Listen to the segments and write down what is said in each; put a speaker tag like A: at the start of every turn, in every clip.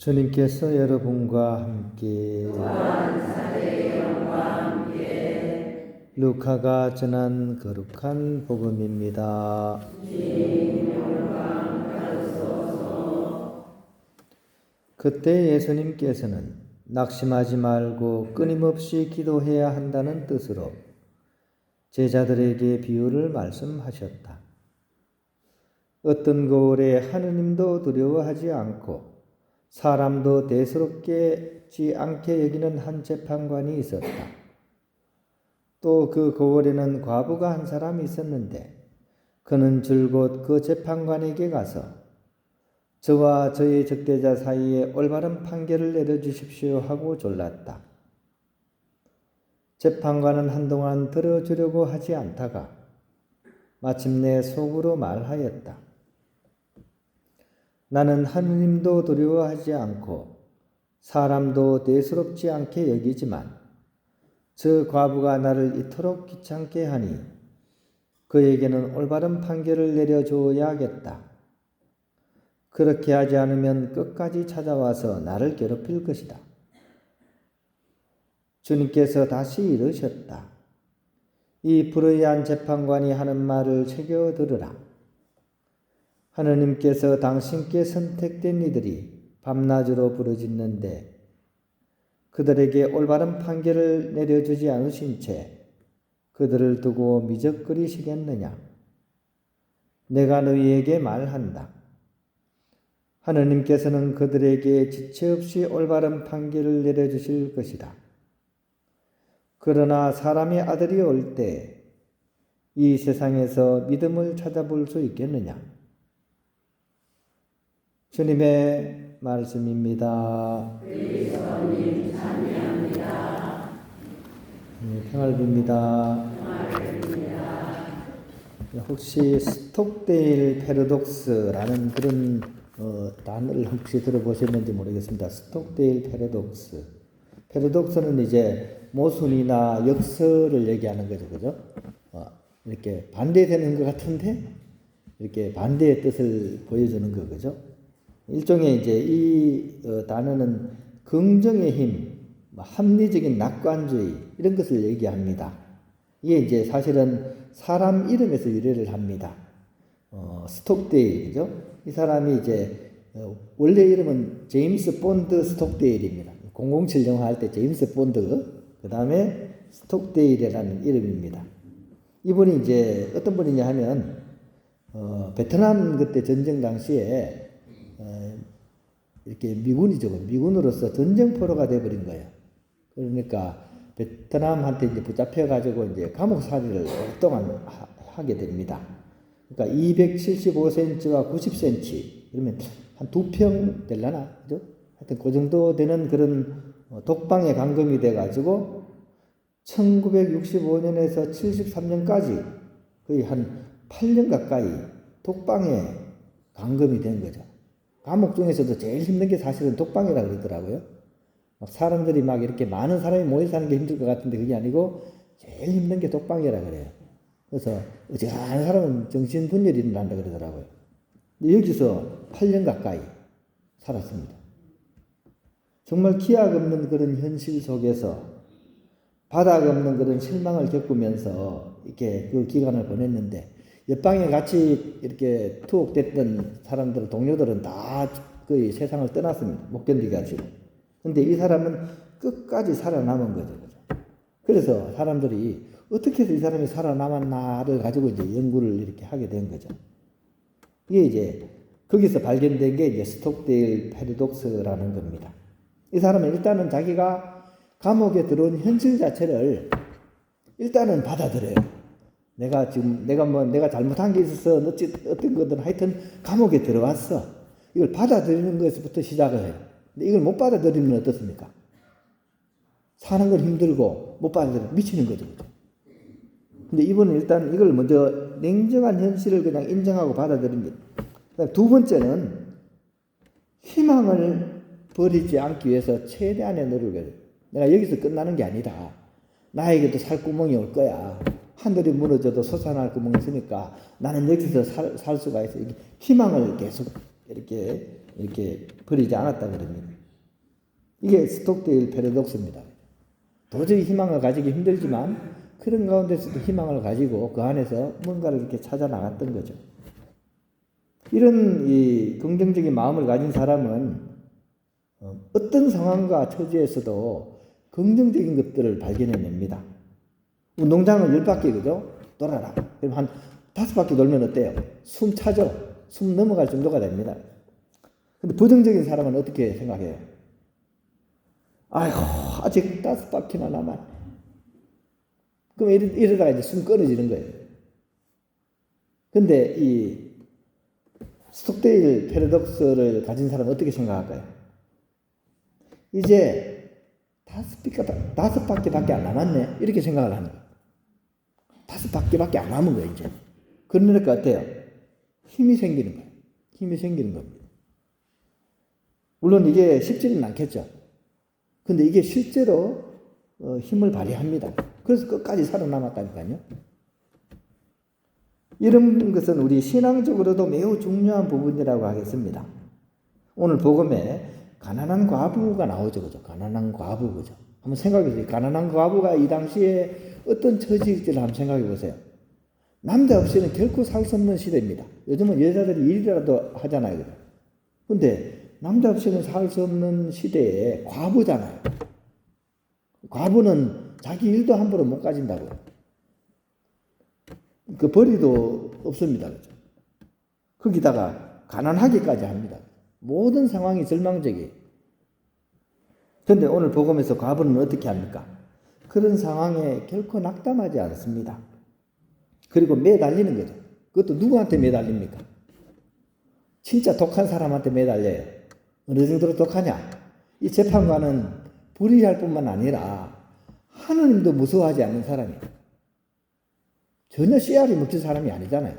A: 주님께서 여러분과 함께 루카가 전한 거룩한 복음입니다. 그때 예수님께서는 낙심하지 말고 끊임없이 기도해야 한다는 뜻으로 제자들에게 비유를 말씀하셨다. 어떤 고을에 하느님도 두려워하지 않고 사람도 대수롭지 않게 여기는 한 재판관이 있었다. 또 그 고을에는 과부가 한 사람이 있었는데 그는 줄곧 그 재판관에게 가서 저와 저의 적대자 사이에 올바른 판결을 내려주십시오 하고 졸랐다. 재판관은 한동안 들어주려고 하지 않다가 마침내 속으로 말하였다. 나는 하느님도 두려워하지 않고 사람도 대수롭지 않게 여기지만 저 과부가 나를 이토록 귀찮게 하니 그에게는 올바른 판결을 내려줘야겠다. 그렇게 하지 않으면 끝까지 찾아와서 나를 괴롭힐 것이다. 주님께서 다시 이르셨다. 이 불의한 재판관이 하는 말을 새겨 들으라. 하느님께서 당신께 선택된 이들이 밤낮으로 부르짖는데 그들에게 올바른 판결을 내려주지 않으신 채 그들을 두고 미적거리시겠느냐? 내가 너희에게 말한다. 하느님께서는 그들에게 지체 없이 올바른 판결을 내려주실 것이다. 그러나 사람의 아들이 올 때 이 세상에서 믿음을 찾아볼 수 있겠느냐? 주님의 말씀입니다.
B: 그리스도님 찬양합니다.
A: 평화를 빕니다. 혹시 스톡데일 패러독스라는 그런 단어를 혹시 들어보셨는지 모르겠습니다. 스톡데일 패러독스. 패러독스는 이제 모순이나 역설을 얘기하는 거죠, 그죠? 이렇게 반대되는 것 같은데 이렇게 반대의 뜻을 보여주는 거, 그죠? 일종의 이제 이 단어는 긍정의 힘, 합리적인 낙관주의 이런 것을 얘기합니다. 이게 이제 사실은 사람 이름에서 유래를 합니다. 스톡데일, 그죠? 이 사람이 이제 원래 이름은 제임스 본드 스톡데일입니다. 007 영화 할 때 제임스 본드, 그 다음에 스톡데일이라는 이름입니다. 이분이 이제 어떤 분이냐 하면 베트남 그때 전쟁 당시에 이렇게 미군으로서 전쟁포로가 돼버린 거예요. 그러니까 베트남한테 이제 붙잡혀가지고 이제 감옥살이를 오랫동안 하게 됩니다. 그러니까 275cm와 90cm, 그러면 한 2평 될라나? 그죠? 하여튼 그 정도 되는 그런 독방에 감금이 돼가지고 1965년에서 73년까지 거의 한 8년 가까이 독방에 감금이 된 거죠. 감옥 중에서도 제일 힘든 게 사실은 독방이라고 그러더라고요. 막 사람들이 막 이렇게 많은 사람이 모여 사는 게 힘들 것 같은데 그게 아니고 제일 힘든 게 독방이라고 그래요. 그래서 어지간한 사람은 정신분열이 일어난다 그러더라고요. 근데 여기서 8년 가까이 살았습니다. 정말 기약 없는 그런 현실 속에서 바닥 없는 그런 실망을 겪으면서 이렇게 그 기간을 보냈는데 옆방에 같이 이렇게 투옥됐던 사람들, 동료들은 다 거의 세상을 떠났습니다. 못 견디가지고. 근데 이 사람은 끝까지 살아남은 거죠. 그래서 사람들이 어떻게 해서 이 사람이 살아남았나를 가지고 이제 연구를 이렇게 하게 된 거죠. 이게 이제 거기서 발견된 게 이제 스톡데일 패러독스라는 겁니다. 이 사람은 일단은 자기가 감옥에 들어온 현실 자체를 일단은 받아들여요. 내가 잘못한 게 있어서 어떤 거든 하여튼 감옥에 들어왔어. 이걸 받아들이는 것부터 시작을 해요. 근데 이걸 못 받아들이면 어떻습니까? 사는 건 힘들고 못 받아들이면 미치는 거죠. 근데 이분은 일단 이걸 먼저 냉정한 현실을 그냥 인정하고 받아들입니다. 두 번째는 희망을 버리지 않기 위해서 최대한의 노력을 해요. 내가 여기서 끝나는 게 아니다. 나에게도 살 구멍이 올 거야. 하늘이 무너져도 솟아날 구멍이 있으니까 나는 여기서 살 수가 있어. 희망을 계속 이렇게 이렇게 버리지 않았다 그럽니다. 이게 스톡데일 패러독스입니다. 도저히 희망을 가지기 힘들지만 그런 가운데서도 희망을 가지고 그 안에서 뭔가를 이렇게 찾아 나갔던 거죠. 이런 이 긍정적인 마음을 가진 사람은 어떤 상황과 처지에서도 긍정적인 것들을 발견해냅니다. 운동장을 10바퀴 그죠? 돌아라. 그럼 한 5바퀴 돌면 어때요? 숨 차죠? 숨 넘어갈 정도가 됩니다. 근데 부정적인 사람은 어떻게 생각해요? 아이고, 아직 5바퀴나 남았네. 그럼 이러다가 이제 숨 끊어지는 거예요. 근데 이 스톡데일 패러독스를 가진 사람은 어떻게 생각할까요? 이제 5바퀴밖에 안 남았네. 이렇게 생각을 하는 거예요. 5바퀴밖에 안 남은 거예요, 이제. 그러니까 어때요? 힘이 생기는 거예요. 힘이 생기는 겁니다. 물론 이게 쉽지는 않겠죠. 근데 이게 실제로 힘을 발휘합니다. 그래서 끝까지 살아남았다니까요. 이런 것은 우리 신앙적으로도 매우 중요한 부분이라고 하겠습니다. 오늘 복음에 가난한 과부가 나오죠, 그죠? 가난한 과부, 그죠? 한번 생각해 보세요. 가난한 과부가 이 당시에 어떤 처지일지를 한번 생각해 보세요. 남자 없이는 결코 살 수 없는 시대입니다. 요즘은 여자들이 일이라도 하잖아요, 그죠? 근데 남자 없이는 살 수 없는 시대에 과부잖아요. 과부는 자기 일도 함부로 못 가진다고요. 그 벌이도 없습니다, 그죠? 거기다가 가난하기까지 합니다. 모든 상황이 절망적이에요. 그런데 오늘 복음에서 과부는 어떻게 합니까? 그런 상황에 결코 낙담하지 않습니다. 그리고 매달리는 거죠. 그것도 누구한테 매달립니까? 진짜 독한 사람한테 매달려요. 어느 정도로 독하냐? 이 재판관은 불의할 뿐만 아니라 하느님도 무서워하지 않는 사람이에요. 전혀 씨알이 먹힌 사람이 아니잖아요.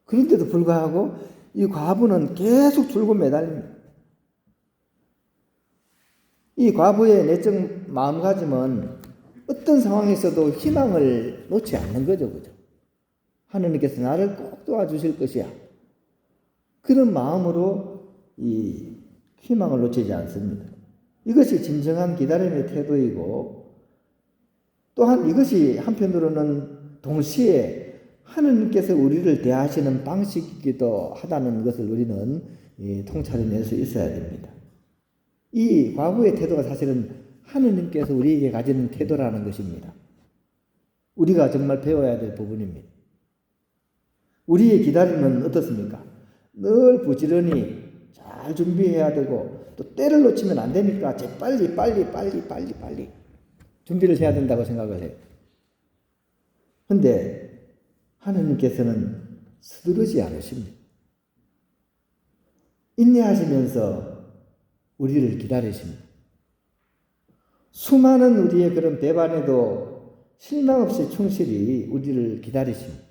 A: 그런데도 불구하고 이 과부는 계속 줄곧 매달립니다. 이 과부의 내적 마음가짐은 어떤 상황에서도 희망을 놓지 않는 거죠, 그죠? 하느님께서 나를 꼭 도와주실 것이야. 그런 마음으로 이 희망을 놓치지 않습니다. 이것이 진정한 기다림의 태도이고, 또한 이것이 한편으로는 동시에 하느님께서 우리를 대하시는 방식이기도 하다는 것을 우리는 통찰해낼 수 있어야 됩니다. 이 과부의 태도가 사실은 하느님께서 우리에게 가지는 태도라는 것입니다. 우리가 정말 배워야 될 부분입니다. 우리의 기다림은 어떻습니까? 늘 부지런히 잘 준비해야 되고 또 때를 놓치면 안 되니까 재빨리 빨리 준비를 해야 된다고 생각을 해요. 그런데 하느님께서는 서두르지 않으십니다. 인내하시면서 우리를 기다리십니다. 수많은 우리의 그런 배반에도 실망 없이 충실히 우리를 기다리십니다.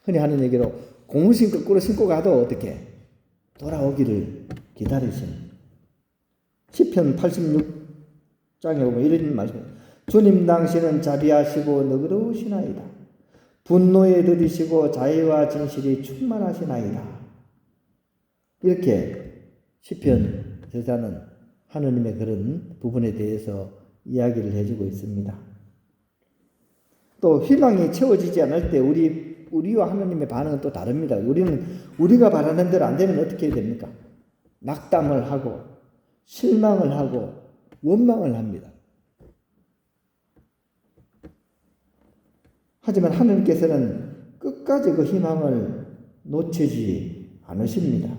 A: 흔히 하는 얘기로 고무신 거꾸로 신고 가도 어떻게 돌아오기를 기다리십니다. 시편 86장에 보면 이런 말씀입니다. 주님 당신은 자비하시고 너그러우시나이다. 분노에 더디시고 자애와 진실이 충만하시나이다. 이렇게 시편 저자는 하느님의 그런 부분에 대해서 이야기를 해주고 있습니다. 또 희망이 채워지지 않을 때 우리와 하느님의 반응은 또 다릅니다. 우리가 바라는 대로 안 되면 어떻게 해야 됩니까? 낙담을 하고 실망을 하고 원망을 합니다. 하지만 하느님께서는 끝까지 그 희망을 놓치지 않으십니다.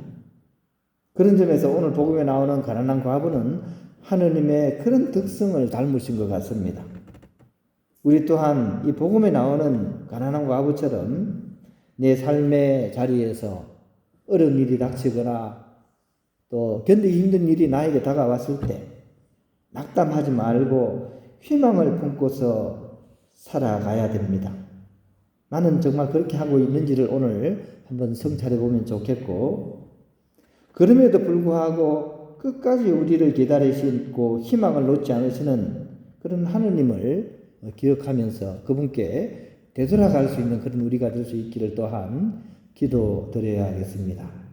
A: 그런 점에서 오늘 복음에 나오는 가난한 과부는 하느님의 그런 특성을 닮으신 것 같습니다. 우리 또한 이 복음에 나오는 가난한 과부처럼 내 삶의 자리에서 어려운 일이 닥치거나 또 견디기 힘든 일이 나에게 다가왔을 때 낙담하지 말고 희망을 품고서 살아가야 됩니다. 나는 정말 그렇게 하고 있는지를 오늘 한번 성찰해 보면 좋겠고, 그럼에도 불구하고 끝까지 우리를 기다리시고 희망을 놓지 않으시는 그런 하느님을 기억하면서 그분께 되돌아갈 수 있는 그런 우리가 될 수 있기를 또한 기도드려야겠습니다.